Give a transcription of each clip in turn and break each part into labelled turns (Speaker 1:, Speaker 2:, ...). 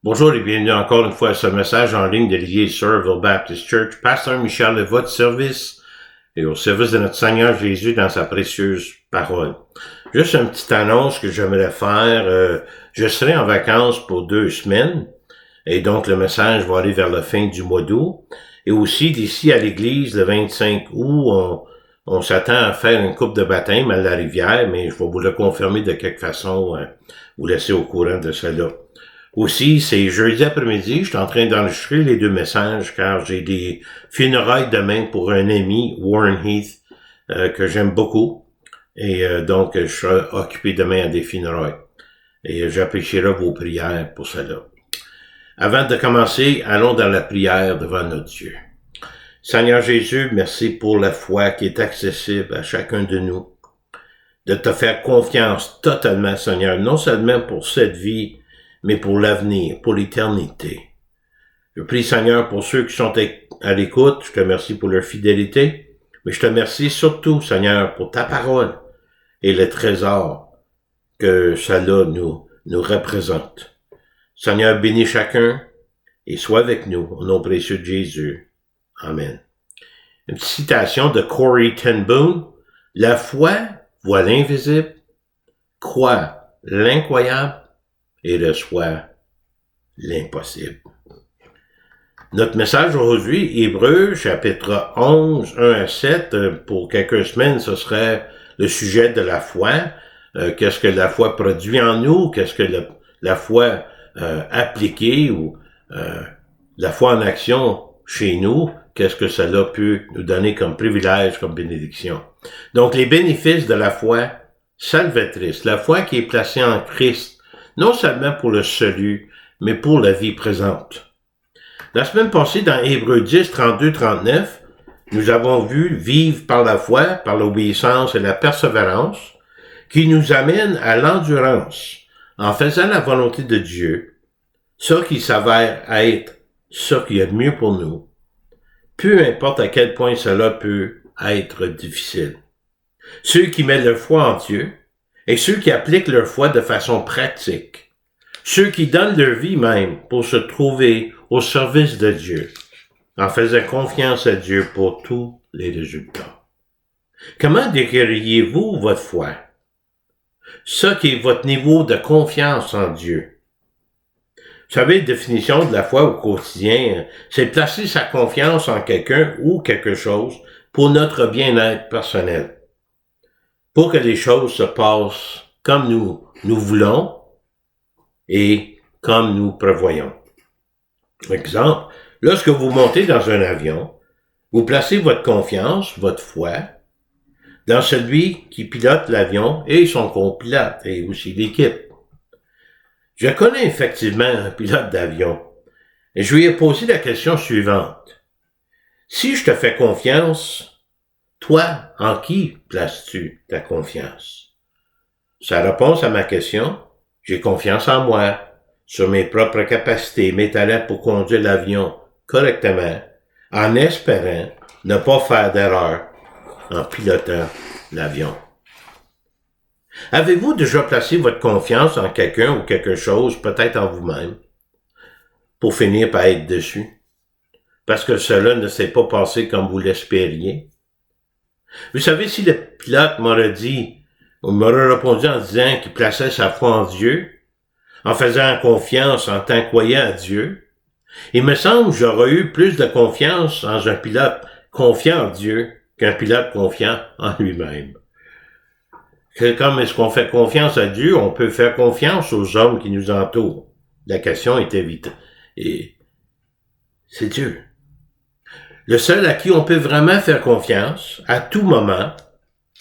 Speaker 1: Bonjour et bienvenue encore une fois à ce message en ligne de l'Église Somerville Baptist Church. Pasteur Michel est votre service et au service de notre Seigneur Jésus dans sa précieuse parole. Juste une petite annonce que j'aimerais faire. Je serai en vacances pour 2 semaines et donc le message va aller vers la fin du mois d'août. Et aussi d'ici à l'Église, le 25 août, on s'attend à faire une coupe de baptême à la rivière, mais je vais vous le confirmer de quelque façon, vous laisser au courant de cela. Aussi, c'est jeudi après-midi, je suis en train d'enregistrer les 2 messages car j'ai des funérailles demain pour un ami, Warren Heath, que j'aime beaucoup. Et donc, je serai occupé demain à des funérailles. Et j'apprécierai vos prières pour cela. Avant de commencer, allons dans la prière devant notre Dieu. Seigneur Jésus, merci pour la foi qui est accessible à chacun de nous. De te faire confiance totalement, Seigneur, non seulement pour cette vie, mais pour l'avenir, pour l'éternité. Je prie, Seigneur, pour ceux qui sont à l'écoute, je te remercie pour leur fidélité, mais je te remercie surtout, Seigneur, pour ta parole et le trésor que cela nous représente. Seigneur, bénis chacun et sois avec nous, au nom précieux de Jésus. Amen. Une petite citation de Corrie ten Boom. La foi voit l'invisible, croit l'incroyable, et reçoit l'impossible. Notre message aujourd'hui, Hébreux, chapitre 11, 1 à 7, pour quelques semaines, ce serait le sujet de la foi. Qu'est-ce que la foi produit en nous? Qu'est-ce que la foi appliquée ou la foi en action chez nous? Qu'est-ce que cela peut nous donner comme privilège, comme bénédiction? Donc, les bénéfices de la foi salvatrice, la foi qui est placée en Christ, non seulement pour le salut, mais pour la vie présente. La semaine passée, dans Hébreux 10, 32-39, nous avons vu vivre par la foi, par l'obéissance et la persévérance, qui nous amène à l'endurance, en faisant la volonté de Dieu, ce qui s'avère être ce qu'il y a de mieux pour nous, peu importe à quel point cela peut être difficile. Ceux qui mettent leur foi en Dieu, et ceux qui appliquent leur foi de façon pratique, ceux qui donnent leur vie même pour se trouver au service de Dieu, en faisant confiance à Dieu pour tous les résultats. Comment décririez-vous votre foi? Ce qui est votre niveau de confiance en Dieu. Vous savez, la définition de la foi au quotidien, c'est placer sa confiance en quelqu'un ou quelque chose pour notre bien-être personnel. Pour que les choses se passent comme nous voulons et comme nous prévoyons. Exemple, lorsque vous montez dans un avion, vous placez votre confiance, votre foi, dans celui qui pilote l'avion et son copilote et aussi l'équipe. Je connais effectivement un pilote d'avion et je lui ai posé la question suivante. Si je te fais confiance, toi, en qui places-tu ta confiance? Sa réponse à ma question, j'ai confiance en moi, sur mes propres capacités, mes talents pour conduire l'avion correctement, en espérant ne pas faire d'erreur en pilotant l'avion. Avez-vous déjà placé votre confiance en quelqu'un ou quelque chose, peut-être en vous-même, pour finir par être déçu? Parce que cela ne s'est pas passé comme vous l'espériez? Vous savez, si le pilote m'aurait répondu en disant qu'il plaçait sa foi en Dieu, en faisant confiance en tant que croyant à Dieu, il me semble que j'aurais eu plus de confiance en un pilote confiant en Dieu qu'un pilote confiant en lui-même. C'est comme est-ce qu'on fait confiance à Dieu, on peut faire confiance aux hommes qui nous entourent. La question est évidente. Et c'est Dieu. Le seul à qui on peut vraiment faire confiance, à tout moment,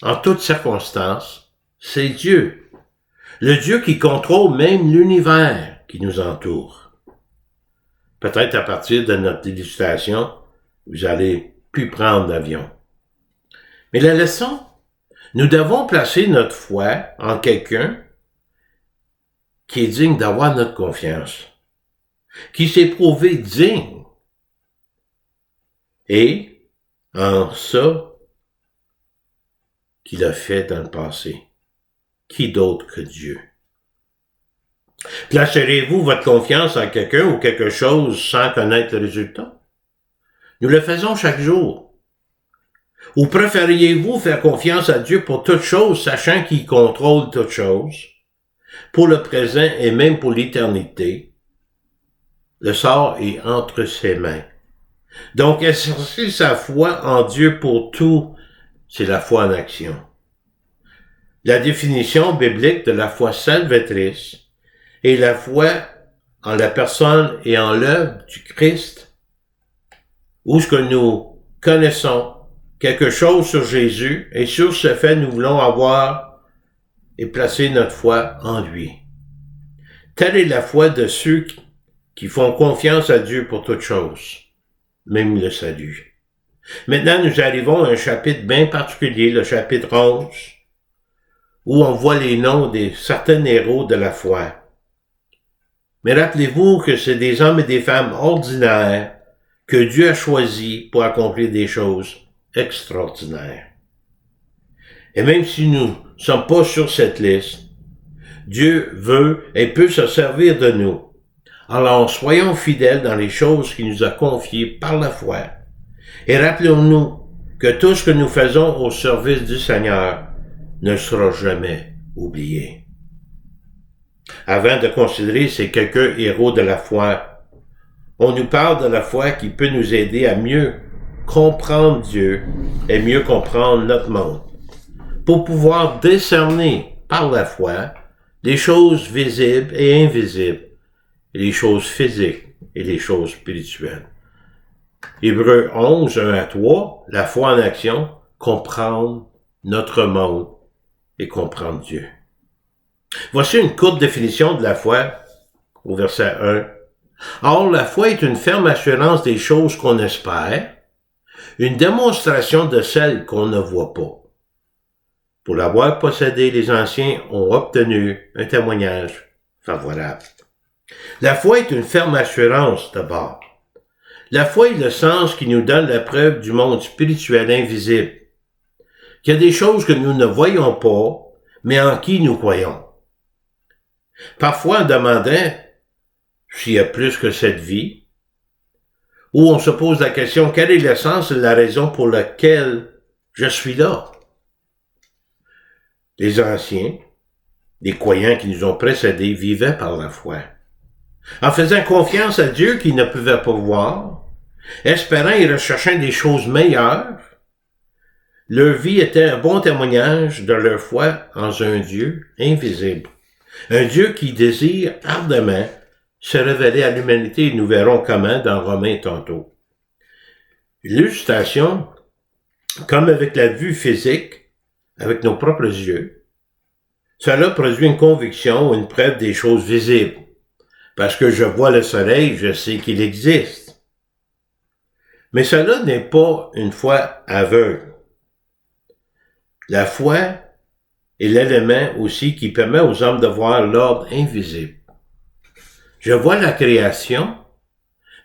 Speaker 1: en toutes circonstances, c'est Dieu. Le Dieu qui contrôle même l'univers qui nous entoure. Peut-être à partir de notre illustration, vous allez plus prendre d'avion. Mais la leçon, nous devons placer notre foi en quelqu'un qui est digne d'avoir notre confiance, qui s'est prouvé digne. Et en ça qu'il a fait dans le passé. Qui d'autre que Dieu? Placerez-vous votre confiance en quelqu'un ou quelque chose sans connaître le résultat? Nous le faisons chaque jour. Ou préfériez-vous faire confiance à Dieu pour toute chose, sachant qu'il contrôle toute chose, pour le présent et même pour l'éternité? Le sort est entre ses mains. Donc, exercer sa foi en Dieu pour tout, c'est la foi en action. La définition biblique de la foi salvatrice est la foi en la personne et en l'œuvre du Christ, où ce que nous connaissons quelque chose sur Jésus, et sur ce fait, nous voulons avoir et placer notre foi en lui. Telle est la foi de ceux qui font confiance à Dieu pour toute chose, même le salut. Maintenant, nous arrivons à un chapitre bien particulier, le chapitre 11, où on voit les noms des certains héros de la foi. Mais rappelez-vous que c'est des hommes et des femmes ordinaires que Dieu a choisis pour accomplir des choses extraordinaires. Et même si nous ne sommes pas sur cette liste, Dieu veut et peut se servir de nous. Alors soyons fidèles dans les choses qu'il nous a confiées par la foi. Et rappelons-nous que tout ce que nous faisons au service du Seigneur ne sera jamais oublié. Avant de considérer ces quelques héros de la foi, on nous parle de la foi qui peut nous aider à mieux comprendre Dieu et mieux comprendre notre monde, pour pouvoir décerner par la foi les choses visibles et invisibles, les choses physiques et les choses spirituelles. Hébreux 11, 1 à 3, la foi en action, comprendre notre monde et comprendre Dieu. Voici une courte définition de la foi au verset 1. Or, la foi est une ferme assurance des choses qu'on espère, une démonstration de celles qu'on ne voit pas. Pour l'avoir possédé, les anciens ont obtenu un témoignage favorable. La foi est une ferme assurance d'abord. La foi est le sens qui nous donne la preuve du monde spirituel invisible, qu'il y a des choses que nous ne voyons pas, mais en qui nous croyons. Parfois, en demandant s'il y a plus que cette vie, ou on se pose la question, quel est le sens et la raison pour laquelle je suis là? Les anciens, les croyants qui nous ont précédés, vivaient par la foi. En faisant confiance à Dieu qu'ils ne pouvaient pas voir, espérant et recherchant des choses meilleures, leur vie était un bon témoignage de leur foi en un Dieu invisible. Un Dieu qui désire ardemment se révéler à l'humanité, et nous verrons comment dans Romains tantôt. L'illustration, comme avec la vue physique, avec nos propres yeux, cela produit une conviction, une preuve des choses visibles. Parce que je vois le soleil, je sais qu'il existe. Mais cela n'est pas une foi aveugle. La foi est l'élément aussi qui permet aux hommes de voir l'ordre invisible. Je vois la création,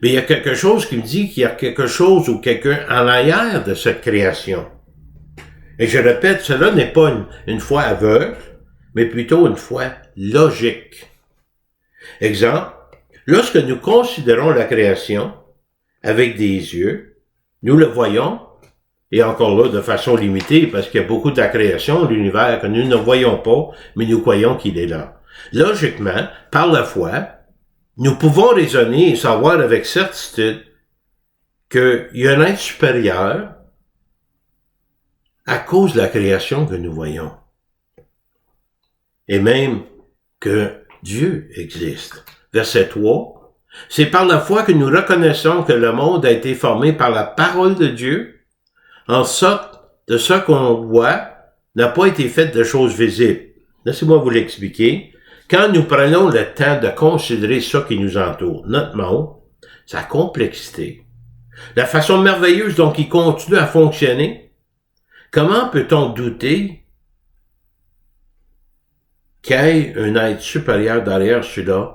Speaker 1: mais il y a quelque chose qui me dit qu'il y a quelque chose ou quelqu'un en arrière de cette création. Et je répète, cela n'est pas une foi aveugle, mais plutôt une foi logique. Exemple, lorsque nous considérons la création avec des yeux, nous le voyons, et encore là de façon limitée, parce qu'il y a beaucoup de la création, l'univers, que nous ne voyons pas, mais nous croyons qu'il est là. Logiquement, par la foi, nous pouvons raisonner et savoir avec certitude qu'il y a un être supérieur à cause de la création que nous voyons. Et même que Dieu existe. Verset 3. C'est par la foi que nous reconnaissons que le monde a été formé par la parole de Dieu, en sorte de ce qu'on voit n'a pas été fait de choses visibles. Laissez-moi vous l'expliquer. Quand nous prenons le temps de considérer ce qui nous entoure, notre monde, sa complexité, la façon merveilleuse dont il continue à fonctionner, comment peut-on douter qu'il y ait un être supérieur derrière celui-là?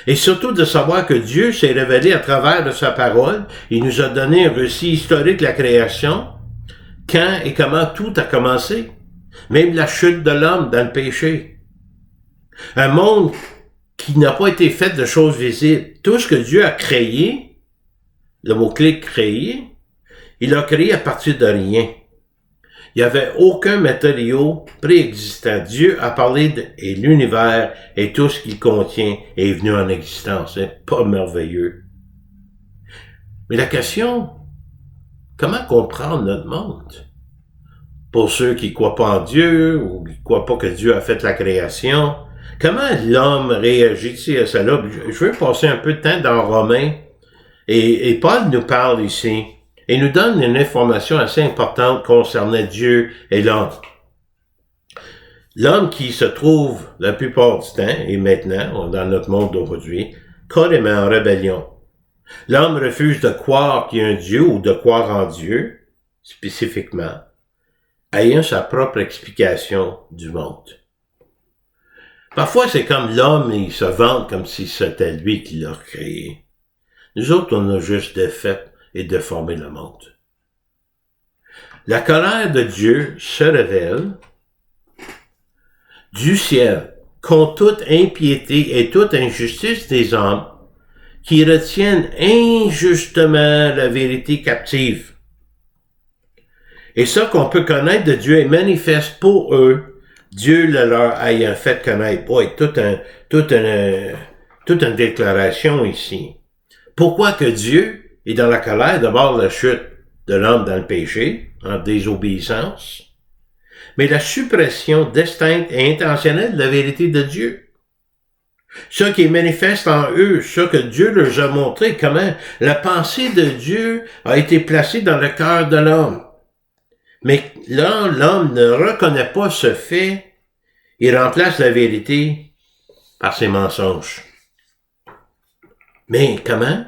Speaker 1: Et surtout de savoir que Dieu s'est révélé à travers de sa parole. Il nous a donné un récit historique de la création, quand et comment tout a commencé, même la chute de l'homme dans le péché. Un monde qui n'a pas été faite de choses visibles. Tout ce que Dieu a créé, le mot-clé créé, il l'a créé à partir de rien. Il n'y avait aucun matériau préexistant. Dieu a parlé et l'univers et tout ce qu'il contient est venu en existence. C'est pas merveilleux. Mais la question, comment comprendre notre monde? Pour ceux qui ne croient pas en Dieu ou qui ne croient pas que Dieu a fait la création, comment l'homme réagit à cela? Je veux passer un peu de temps dans Romains et Paul nous parle ici. Et nous donne une information assez importante concernant Dieu et l'homme. L'homme qui se trouve la plupart du temps, et maintenant, dans notre monde d'aujourd'hui, carrément en rébellion. L'homme refuse de croire qu'il y a un Dieu ou de croire en Dieu, spécifiquement, ayant sa propre explication du monde. Parfois, c'est comme l'homme, il se vante comme si c'était lui qui l'a créé. Nous autres, on a juste défait et déformer le monde. La colère de Dieu se révèle du ciel contre toute impiété et toute injustice des hommes qui retiennent injustement la vérité captive. Et ça qu'on peut connaître de Dieu est manifeste pour eux, Dieu le leur ayant fait connaître. Boy, toute une déclaration ici. Pourquoi que Dieu et dans la colère, d'abord la chute de l'homme dans le péché, en désobéissance, mais la suppression distincte et intentionnelle de la vérité de Dieu. Ce qui est manifeste en eux, ce que Dieu leur a montré, comment la pensée de Dieu a été placée dans le cœur de l'homme. Mais là, l'homme ne reconnaît pas ce fait, il remplace la vérité par ses mensonges. Mais comment?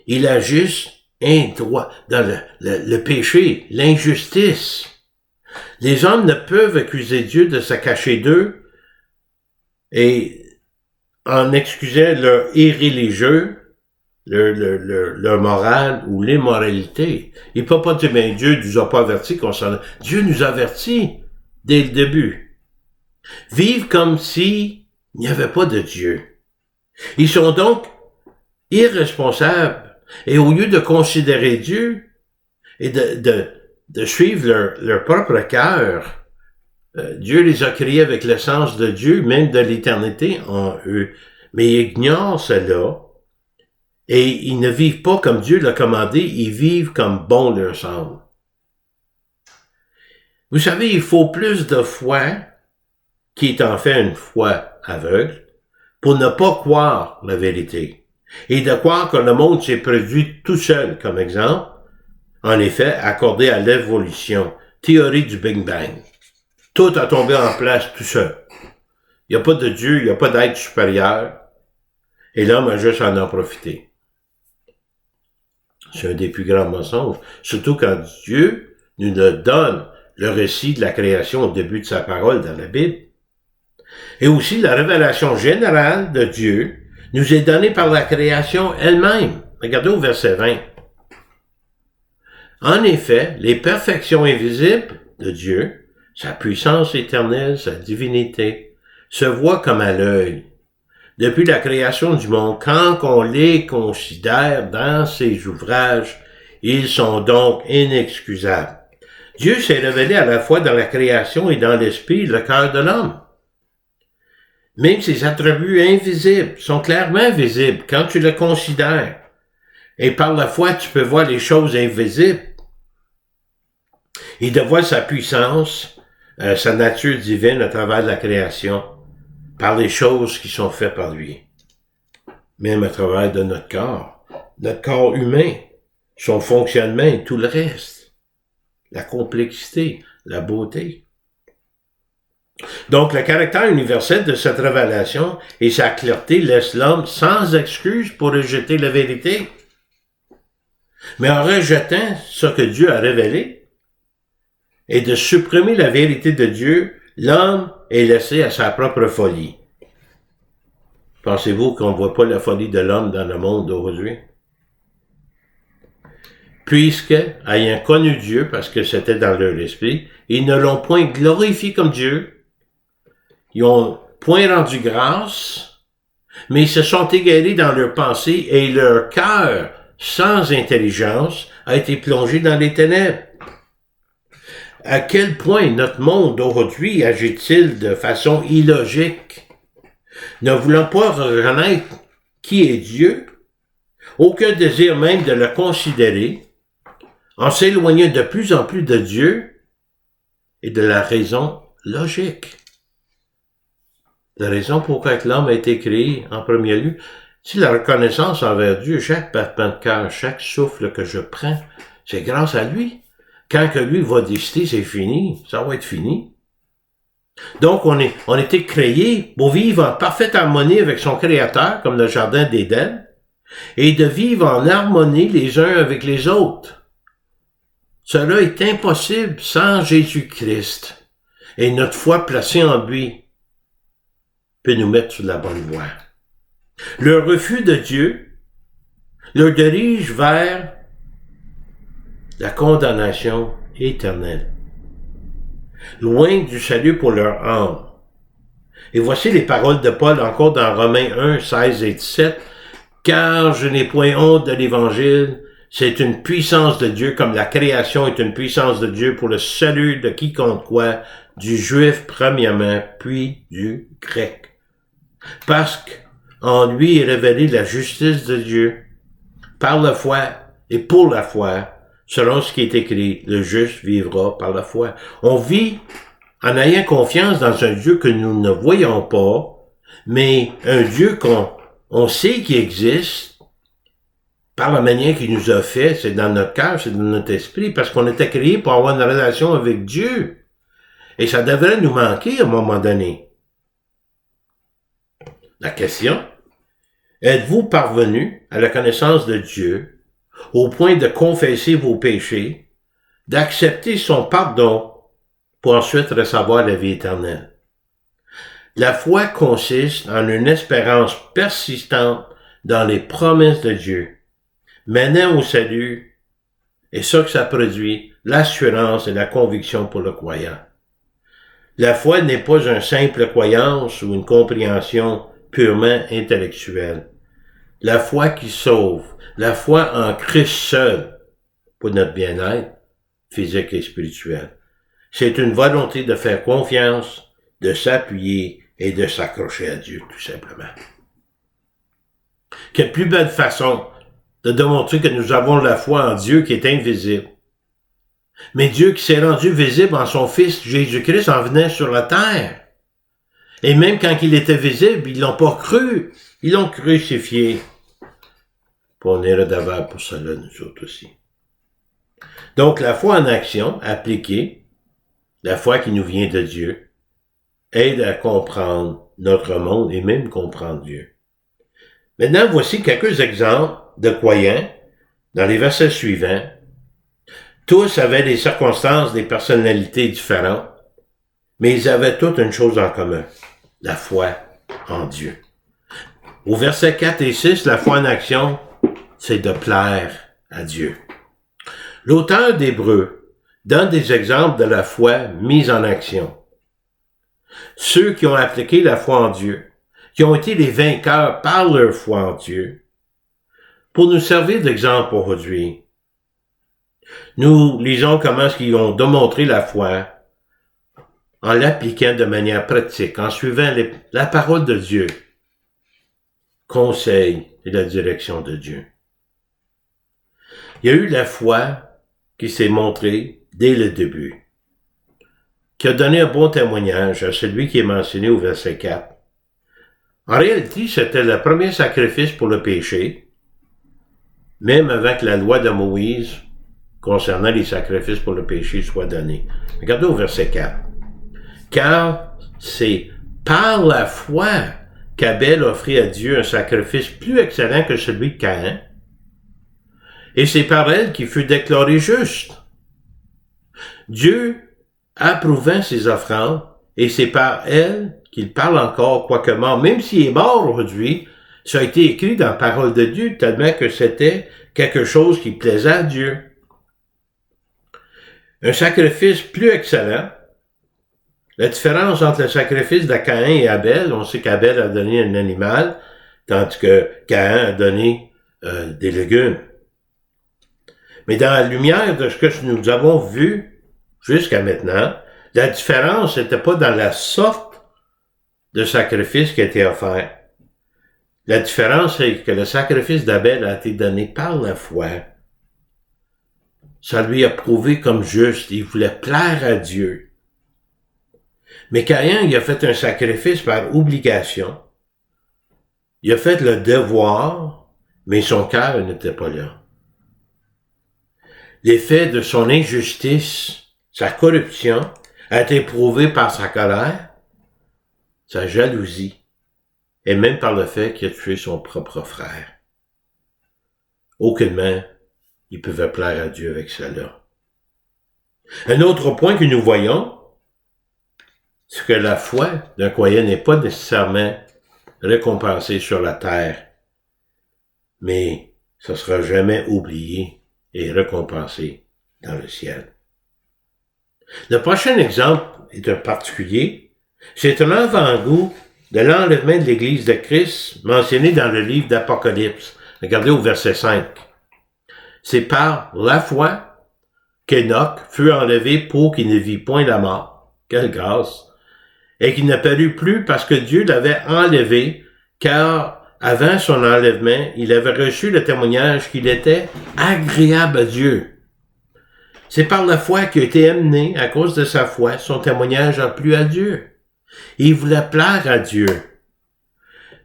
Speaker 1: Il a juste un droit dans le péché, l'injustice. Les hommes ne peuvent accuser Dieu de se cacher d'eux et en excusant leur irréligieux, leur morale ou l'immoralité. Il ne peut pas dire, mais Dieu nous a pas avertis concernant. Dieu nous avertit dès le début. Vivent comme s'il n'y avait pas de Dieu. Ils sont donc irresponsables. Et au lieu de considérer Dieu et de suivre leur propre cœur, Dieu les a créés avec l'essence de Dieu, même de l'éternité en eux. Mais ils ignorent cela et ils ne vivent pas comme Dieu l'a commandé, ils vivent comme bon leur semble. Vous savez, il faut plus de foi, qui est en fait une foi aveugle, pour ne pas croire la vérité. Et de croire que le monde s'est produit tout seul, comme exemple, en effet, accordé à l'évolution, théorie du Big Bang. Tout a tombé en place tout seul. Il n'y a pas de Dieu, il n'y a pas d'être supérieur, et l'homme a juste à en profiter. C'est un des plus grands mensonges, surtout quand Dieu nous donne le récit de la création au début de sa parole dans la Bible. Et aussi la révélation générale de Dieu nous est donnée par la création elle-même. Regardez au verset 20. En effet, les perfections invisibles de Dieu, sa puissance éternelle, sa divinité, se voient comme à l'œil. Depuis la création du monde, quand on les considère dans ses ouvrages, ils sont donc inexcusables. Dieu s'est révélé à la fois dans la création et dans l'esprit, le cœur de l'homme. Même ses attributs invisibles sont clairement visibles quand tu le considères. Et par la foi, tu peux voir les choses invisibles. Et de voir sa puissance, sa nature divine à travers la création, par les choses qui sont faites par lui. Même à travers de notre corps humain, son fonctionnement et tout le reste. La complexité, la beauté. Donc, le caractère universel de cette révélation et sa clarté laisse l'homme sans excuse pour rejeter la vérité. Mais en rejetant ce que Dieu a révélé et de supprimer la vérité de Dieu, l'homme est laissé à sa propre folie. Pensez-vous qu'on ne voit pas la folie de l'homme dans le monde d'aujourd'hui? Puisque, ayant connu Dieu, parce que c'était dans leur esprit, ils ne l'ont point glorifié comme Dieu, ils ont point rendu grâce, mais ils se sont égarés dans leurs pensées et leur cœur, sans intelligence, a été plongé dans les ténèbres. À quel point notre monde aujourd'hui agit-il de façon illogique, ne voulant pas reconnaître qui est Dieu, aucun désir même de le considérer, en s'éloignant de plus en plus de Dieu et de la raison logique. La raison pourquoi l'homme a été créé en premier lieu, c'est la reconnaissance envers Dieu. Chaque battement de cœur, chaque souffle que je prends, c'est grâce à lui. Quand que lui va décider, c'est fini, ça va être fini. Donc, on a été créés pour vivre en parfaite harmonie avec son Créateur, comme le Jardin d'Éden, et de vivre en harmonie les uns avec les autres. Cela est impossible sans Jésus-Christ, et notre foi placée en lui peut nous mettre sur la bonne voie. Le refus de Dieu le dirige vers la condamnation éternelle, loin du salut pour leur âme. Et voici les paroles de Paul encore dans Romains 1, 16 et 17. « Car je n'ai point honte de l'Évangile, c'est une puissance de Dieu, comme la création est une puissance de Dieu pour le salut de quiconque croit, du juif premièrement, puis du grec. Parce qu'en lui est révélée la justice de Dieu, par la foi et pour la foi, selon ce qui est écrit, le juste vivra par la foi. » On vit en ayant confiance dans un Dieu que nous ne voyons pas, mais un Dieu qu'on sait qu'il existe, par la manière qu'il nous a fait, c'est dans notre cœur, c'est dans notre esprit, parce qu'on était créé pour avoir une relation avec Dieu. Et ça devrait nous manquer à un moment donné. La question, êtes-vous parvenu à la connaissance de Dieu, au point de confesser vos péchés, d'accepter son pardon, pour ensuite recevoir la vie éternelle? La foi consiste en une espérance persistante dans les promesses de Dieu, menant au salut, et ça que ça produit, l'assurance et la conviction pour le croyant. La foi n'est pas une simple croyance ou une compréhension purement intellectuelle. La foi qui sauve, la foi en Christ seul, pour notre bien-être physique et spirituel. C'est une volonté de faire confiance, de s'appuyer et de s'accrocher à Dieu, tout simplement. Quelle plus belle façon de démontrer que nous avons la foi en Dieu qui est invisible. Mais Dieu qui s'est rendu visible en son Fils Jésus-Christ en venant sur la terre. Et même quand il était visible, ils l'ont pas cru. Ils l'ont crucifié. Puis on est redevable pour cela, nous autres aussi. Donc, la foi en action, appliquée, la foi qui nous vient de Dieu, aide à comprendre notre monde et même comprendre Dieu. Maintenant, voici quelques exemples de croyants dans les versets suivants. Tous avaient des circonstances, des personnalités différentes, mais ils avaient toutes une chose en commun, la foi en Dieu. Au verset 4 et 6, la foi en action, c'est de plaire à Dieu. L'auteur d'Hébreux donne des exemples de la foi mise en action. Ceux qui ont appliqué la foi en Dieu, qui ont été les vainqueurs par leur foi en Dieu, pour nous servir d'exemple aujourd'hui. Nous lisons comment ils ont démontré la foi en l'appliquant de manière pratique, en suivant la parole de Dieu, conseil et la direction de Dieu. Il y a eu la foi qui s'est montrée dès le début, qui a donné un bon témoignage à celui qui est mentionné au verset 4. En réalité, c'était le premier sacrifice pour le péché, même avant que la loi de Moïse concernant les sacrifices pour le péché soit donnée. Regardez au verset 4. Car c'est par la foi qu'Abel offrit à Dieu un sacrifice plus excellent que celui de Caïn, et c'est par elle qu'il fut déclaré juste. Dieu approuvant ses offrandes, et c'est par elle qu'il parle encore, quoique mort, même s'il est mort aujourd'hui, ça a été écrit dans la parole de Dieu, tellement que c'était quelque chose qui plaisait à Dieu. Un sacrifice plus excellent. La différence entre le sacrifice de Caïn et Abel, on sait qu'Abel a donné un animal, tandis que Caïn a donné des légumes. Mais dans la lumière de ce que nous avons vu jusqu'à maintenant, la différence n'était pas dans la sorte de sacrifice qui a été offert. La différence, c'est que le sacrifice d'Abel a été donné par la foi. Ça lui a prouvé comme juste. Il voulait plaire à Dieu. Mais Caïn, il a fait un sacrifice par obligation. Il a fait le devoir, mais son cœur n'était pas là. L'effet de son injustice, sa corruption, a été prouvé par sa colère, sa jalousie, et même par le fait qu'il a tué son propre frère. Aucunement, il pouvait plaire à Dieu avec cela. Un autre point que nous voyons, c'est que la foi d'un croyant n'est pas nécessairement récompensée sur la terre, mais ça sera jamais oublié et récompensé dans le ciel. Le prochain exemple est un particulier. C'est un avant-goût de l'enlèvement de l'Église de Christ mentionné dans le livre d'Apocalypse. Regardez au verset 5. C'est par la foi qu'Enoch fut enlevé pour qu'il ne vit point la mort. Quelle grâce! Et qu'il n'apparut plus parce que Dieu l'avait enlevé, car avant son enlèvement, il avait reçu le témoignage qu'il était agréable à Dieu. C'est par la foi qu'il a été amené, à cause de sa foi, son témoignage a plu à Dieu. Il voulait plaire à Dieu.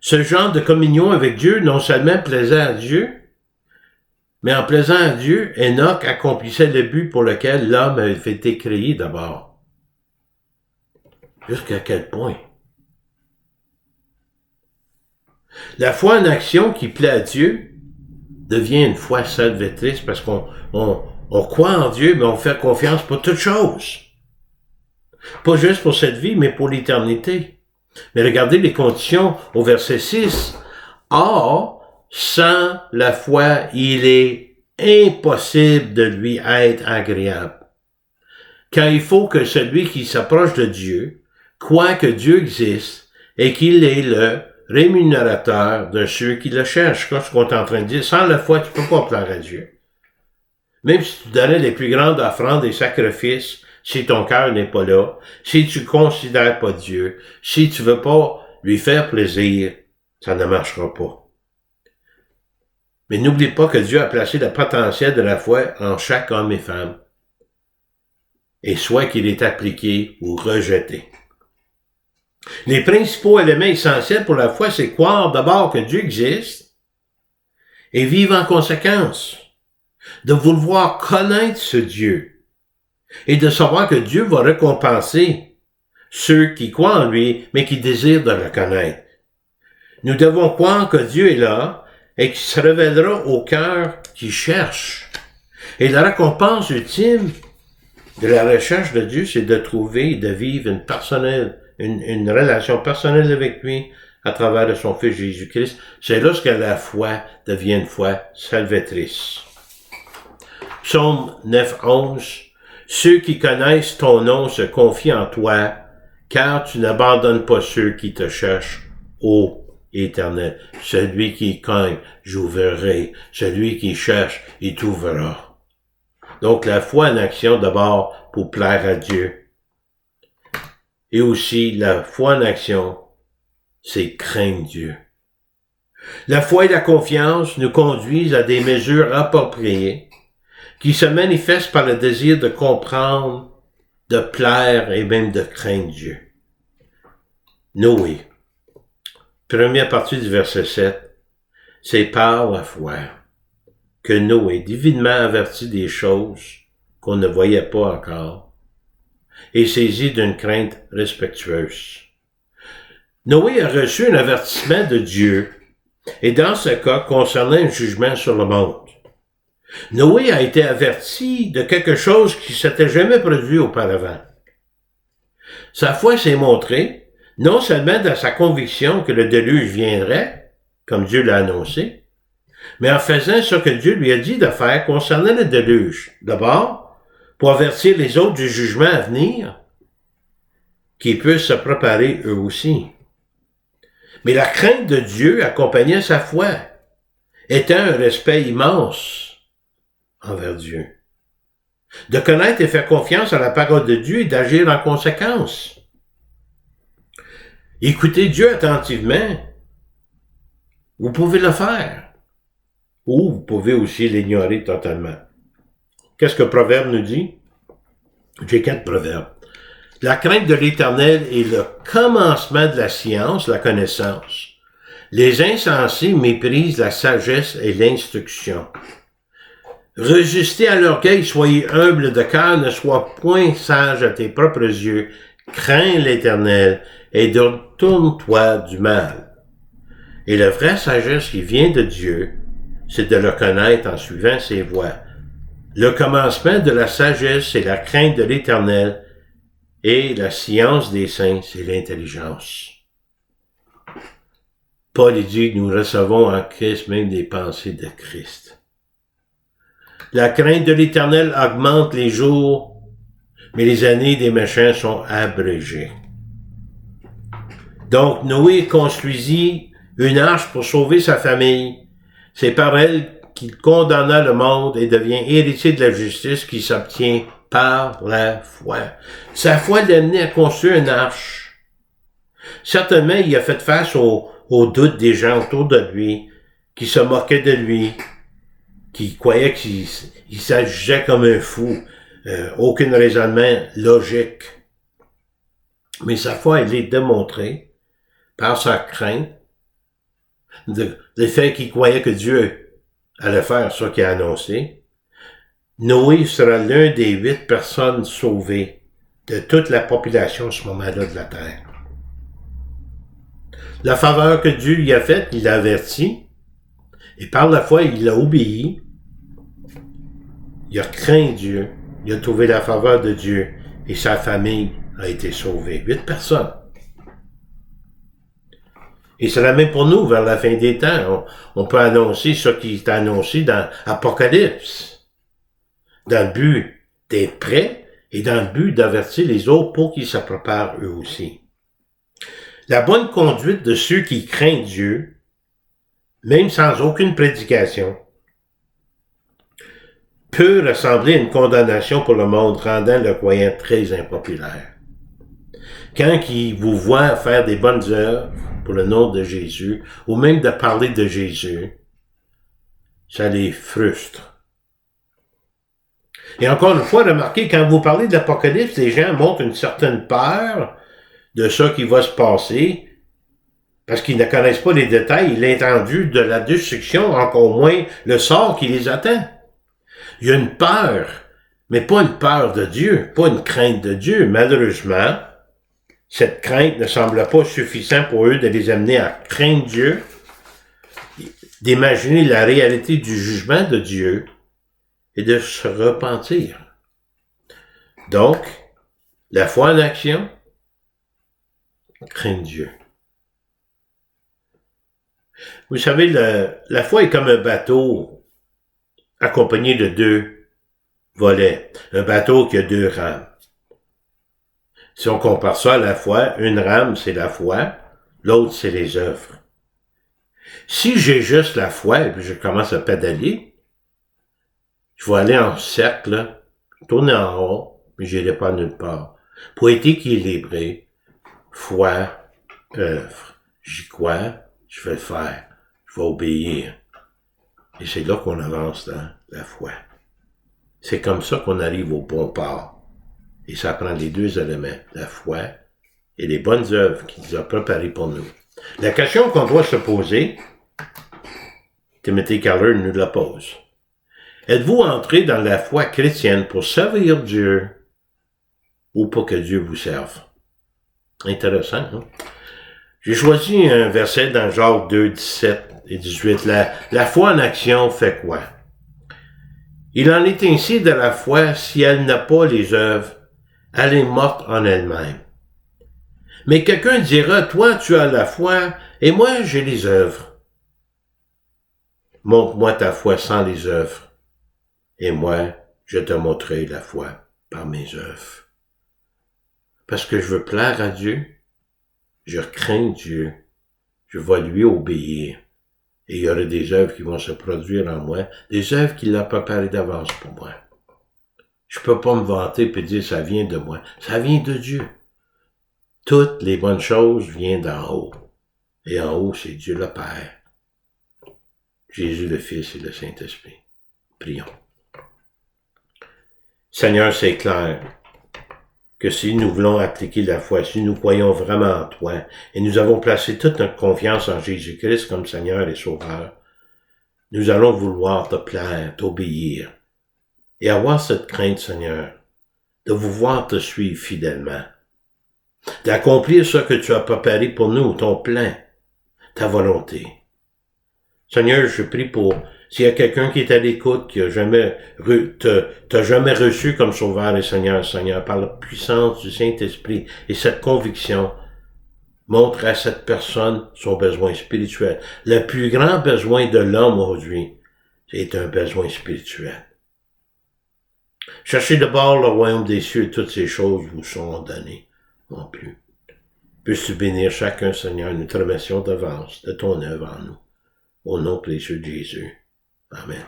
Speaker 1: Ce genre de communion avec Dieu non seulement plaisait à Dieu, mais en plaisant à Dieu, Enoch accomplissait le but pour lequel l'homme avait été créé d'abord. Jusqu'à quel point? La foi en action qui plaît à Dieu devient une foi salvatrice parce qu'on croit en Dieu, mais on fait confiance pour toutes choses. Pas juste pour cette vie, mais pour l'éternité. Mais regardez les conditions au verset 6. Or, sans la foi, il est impossible de lui être agréable. Car il faut que celui qui s'approche de Dieu croit que Dieu existe et qu'il est le rémunérateur de ceux qui le cherchent. C'est ce qu'on est en train de dire. Sans la foi, tu peux pas plaire à Dieu. Même si tu donnais les plus grandes offrandes et sacrifices, si ton cœur n'est pas là, si tu considères pas Dieu, si tu veux pas lui faire plaisir, ça ne marchera pas. Mais n'oublie pas que Dieu a placé le potentiel de la foi en chaque homme et femme, et soit qu'il est appliqué ou rejeté. Les principaux éléments essentiels pour la foi, c'est croire d'abord que Dieu existe et vivre en conséquence, de vouloir connaître ce Dieu et de savoir que Dieu va récompenser ceux qui croient en lui, mais qui désirent de le connaître. Nous devons croire que Dieu est là et qu'il se révélera au cœur qui cherche. Et la récompense ultime de la recherche de Dieu, c'est de trouver et de vivre une relation personnelle avec lui à travers son Fils Jésus-Christ. C'est lorsque la foi devient une foi salvatrice. Psaume 9:11. Ceux qui connaissent ton nom se confient en toi, car tu n'abandonnes pas ceux qui te cherchent, ô Éternel. Celui qui cogne, j'ouvrirai. Celui qui cherche, il t'ouvrira. Donc la foi en action d'abord pour plaire à Dieu. Et aussi la foi en action, c'est craindre Dieu. La foi et la confiance nous conduisent à des mesures appropriées qui se manifestent par le désir de comprendre, de plaire et même de craindre Dieu. Noé, première partie du verset 7, c'est par la foi que Noé, divinement averti des choses qu'on ne voyait pas encore, est saisi d'une crainte respectueuse. Noé a reçu un avertissement de Dieu, et dans ce cas, concernant un jugement sur le monde. Noé a été averti de quelque chose qui s'était jamais produit auparavant. Sa foi s'est montrée, non seulement dans sa conviction que le déluge viendrait, comme Dieu l'a annoncé, mais en faisant ce que Dieu lui a dit de faire concernant le déluge. D'abord, pour avertir les autres du jugement à venir, qu'ils puissent se préparer eux aussi. Mais la crainte de Dieu accompagnait sa foi, étant un respect immense envers Dieu. De connaître et faire confiance à la parole de Dieu et d'agir en conséquence. Écoutez Dieu attentivement. Vous pouvez le faire. Ou vous pouvez aussi l'ignorer totalement. Qu'est-ce que Proverbe nous dit? J'ai 4 proverbes. La crainte de l'Éternel est le commencement de la science, la connaissance. Les insensés méprisent la sagesse et l'instruction. Résistez à l'orgueil, soyez humble de cœur, ne sois point sage à tes propres yeux. Crains l'Éternel et détourne-toi du mal. Et la vraie sagesse qui vient de Dieu, c'est de le connaître en suivant ses voies. Le commencement de la sagesse, c'est la crainte de l'Éternel, et la science des saints, c'est l'intelligence. Paul dit que nous recevons en Christ même des pensées de Christ. La crainte de l'Éternel augmente les jours, mais les années des méchants sont abrégées. Donc Noé construisit une arche pour sauver sa famille. C'est par elle qu'il condamna le monde et devient héritier de la justice qui s'obtient par la foi. Sa foi l'a amené à construire une arche. Certainement, il a fait face aux doutes des gens autour de lui, qui se moquaient de lui, qui croyaient qu'il s'agissait comme un fou, aucun raisonnement logique. Mais sa foi, elle est démontrée par sa crainte, le fait qu'il croyait que Dieu allait faire ce qu'il a annoncé. Noé sera l'un des 8 personnes sauvées de toute la population à ce moment-là de la terre. La faveur que Dieu lui a faite, il l'a averti, et par la foi, il a obéi. Il a craint Dieu, il a trouvé la faveur de Dieu, et sa famille a été sauvée. 8 personnes. Et c'est la même pour nous, vers la fin des temps. On peut annoncer ce qui est annoncé dans Apocalypse, dans le but d'être prêt et dans le but d'avertir les autres pour qu'ils se préparent eux aussi. La bonne conduite de ceux qui craignent Dieu, même sans aucune prédication, peut ressembler à une condamnation pour le monde, rendant le croyant très impopulaire. Quand ils vous voient faire des bonnes œuvres pour le nom de Jésus, ou même de parler de Jésus, ça les frustre. Et encore une fois, remarquez, quand vous parlez de l'Apocalypse, les gens montrent une certaine peur de ce qui va se passer, parce qu'ils ne connaissent pas les détails et l'étendue de la destruction, encore moins le sort qui les attend. Il y a une peur, mais pas une peur de Dieu, pas une crainte de Dieu. Malheureusement, cette crainte ne semble pas suffisante pour eux de les amener à craindre Dieu, d'imaginer la réalité du jugement de Dieu et de se repentir. Donc, la foi en action, craindre Dieu. Vous savez, la foi est comme un bateau accompagné de 2 volets. Un bateau qui a 2 rames. Si on compare ça à la foi, une rame, c'est la foi, l'autre, c'est les œuvres. Si j'ai juste la foi et puis je commence à pédaler, je vais aller en cercle, tourner en rond, mais je n'irai pas nulle part. Pour être équilibré, foi, œuvre. J'y crois, je vais le faire, je vais obéir. Et c'est là qu'on avance dans la foi. C'est comme ça qu'on arrive au bon port. Et ça prend les 2 éléments, la foi et les bonnes œuvres qu'il nous a préparées pour nous. La question qu'on doit se poser, Timothy Keller nous la pose. Êtes-vous entré dans la foi chrétienne pour servir Dieu ou pour que Dieu vous serve? Intéressant, hein? J'ai choisi un verset dans Jacques 2, 17 et 18. La foi en action fait quoi? Il en est ainsi de la foi, si elle n'a pas les œuvres, elle est morte en elle-même. Mais quelqu'un dira, toi tu as la foi, et moi j'ai les œuvres. Montre-moi ta foi sans les œuvres, et moi je te montrerai la foi par mes œuvres. Parce que je veux plaire à Dieu, je crains Dieu, je vais lui obéir. Et il y aura des œuvres qui vont se produire en moi, des œuvres qu'il a préparées d'avance pour moi. Je peux pas me vanter et dire ça vient de moi. Ça vient de Dieu. Toutes les bonnes choses viennent d'en haut. Et en haut, c'est Dieu le Père, Jésus le Fils et le Saint-Esprit. Prions. Seigneur, c'est clair que si nous voulons appliquer la foi, si nous croyons vraiment en toi, et nous avons placé toute notre confiance en Jésus-Christ comme Seigneur et Sauveur, nous allons vouloir te plaire, t'obéir, et avoir cette crainte, Seigneur, de vous voir te suivre fidèlement, d'accomplir ce que tu as préparé pour nous, ton plan, ta volonté. Seigneur, je prie pour, s'il y a quelqu'un qui est à l'écoute, qui a jamais, t'a jamais reçu comme Sauveur et Seigneur, par la puissance du Saint-Esprit et cette conviction, montre à cette personne son besoin spirituel. Le plus grand besoin de l'homme aujourd'hui, c'est un besoin spirituel. Cherchez d'abord le royaume des cieux et toutes ces choses vous sont données, non plus. Puisses-tu bénir chacun, Seigneur, nous te remercions d'avance de ton œuvre en nous. Au nom précieux de Jésus. Amen.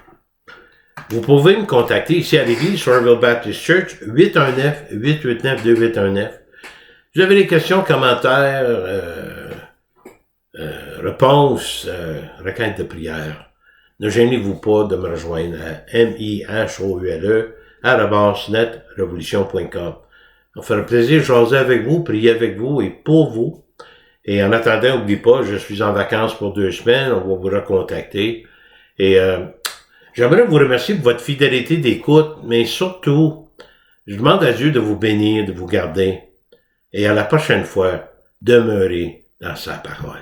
Speaker 1: Vous pouvez me contacter ici à l'église, Somerville Baptist Church, 819-889-2819. Vous avez des questions, commentaires, réponses, requêtes de prière. Ne gênez-vous pas de me rejoindre à mihoule@netrevolution.com. Ça me fera plaisir de jaser avec vous, prier avec vous et pour vous. Et en attendant, n'oubliez pas, je suis en vacances pour 2 semaines, on va vous recontacter. Et j'aimerais vous remercier pour votre fidélité d'écoute, mais surtout, je demande à Dieu de vous bénir, de vous garder. Et à la prochaine fois, demeurez dans sa parole.